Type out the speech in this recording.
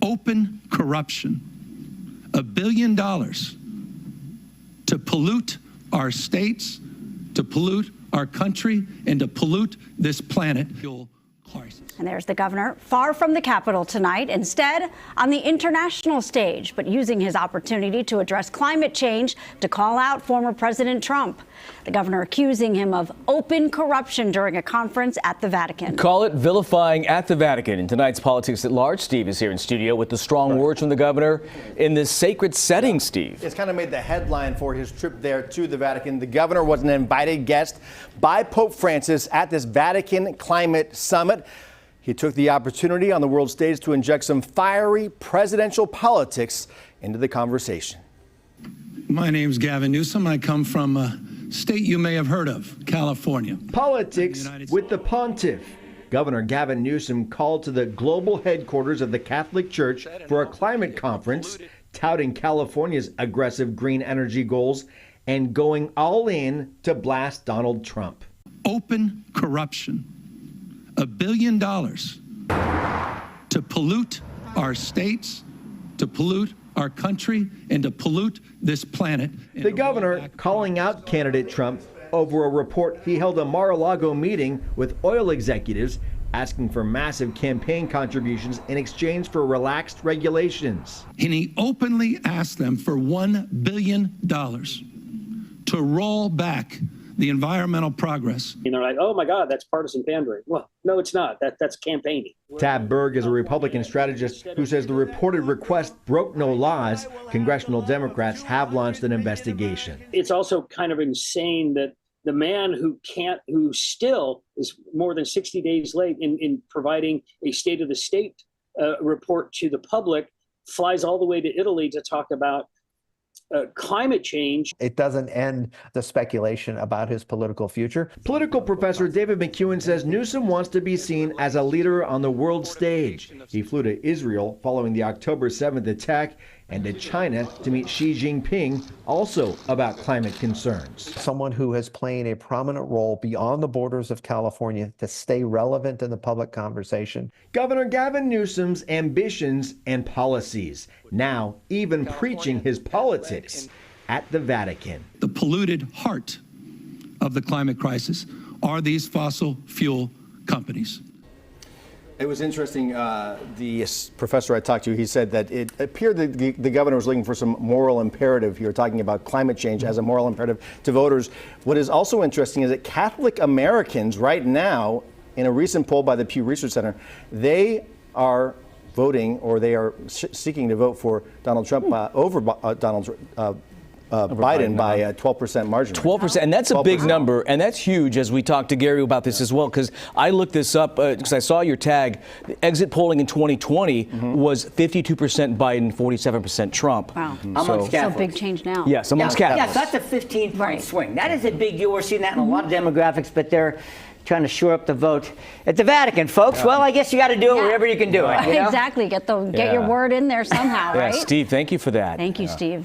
open corruption, $1 billion to pollute our states, to pollute our country, and to pollute this planet. And there's the governor, far from the Capitol tonight, instead on the international stage, but using his opportunity to address climate change to call out former President Trump. The governor accusing him of open corruption during a conference at the Vatican. Call it vilifying at the Vatican. In tonight's Politics at Large, Steve is here in studio with the strong words from the governor in this sacred setting, Steve. It's kind of made the headline for his trip there to the Vatican. The governor was an invited guest by Pope Francis at this Vatican Climate Summit. He took the opportunity on the world stage to inject some fiery presidential politics into the conversation. My name's Gavin Newsom. I come from a state you may have heard of, California. Politics with the pontiff. Governor Gavin Newsom called to the global headquarters of the Catholic Church for a climate conference, touting California's aggressive green energy goals and going all in to blast Donald Trump. Open corruption. $1 billion to pollute our states, to pollute our country, and to pollute this planet. The governor calling out candidate Trump over a report he held a Mar-a-Lago meeting with oil executives asking for massive campaign contributions in exchange for relaxed regulations. And he openly asked them for $1 billion to roll back the environmental progress. And they're like, oh my God, that's partisan pandering. Well, no, it's not. That's campaigning. Tab Berg is a Republican strategist who says the reported request broke no laws. Congressional Democrats have launched an investigation. It's also kind of insane that the man who still is more than 60 days late in providing a state of the state report to the public flies all the way to Italy to talk about climate change. It doesn't end the speculation about his political future. Political professor David McEwen says Newsom wants to be seen as a leader on the world stage. He flew to Israel following the October 7th attack and to China to meet Xi Jinping, also about climate concerns. Someone who is playing a prominent role beyond the borders of California to stay relevant in the public conversation. Governor Gavin Newsom's ambitions and policies, now even preaching his politics at the Vatican. The polluted heart of the climate crisis are these fossil fuel companies. It was interesting, the professor I talked to, he said that it appeared that the governor was looking for some moral imperative here, talking about climate change as a moral imperative to voters. What is also interesting is that Catholic Americans right now, in a recent poll by the Pew Research Center, they are voting, or they are seeking to vote for Donald Trump over Biden by a 12% margin. 12%, and that's a 12%. Big number, and that's huge, as we talked to Gary about this as well, because I looked this up because I saw your tag. The exit polling in 2020 was 52% Biden, 47% Trump. Wow. Amongst Catholics. So big change now. Yes, amongst Catholics. Yes, that's a 15-point swing. That is a big deal. We're seeing that in a lot of demographics, but they're trying to shore up the vote at the Vatican, folks. Well, I guess you got to do it wherever you can do it. You know? Exactly. Get your word in there somehow, right? Steve, thank you for that. Thank you, Steve.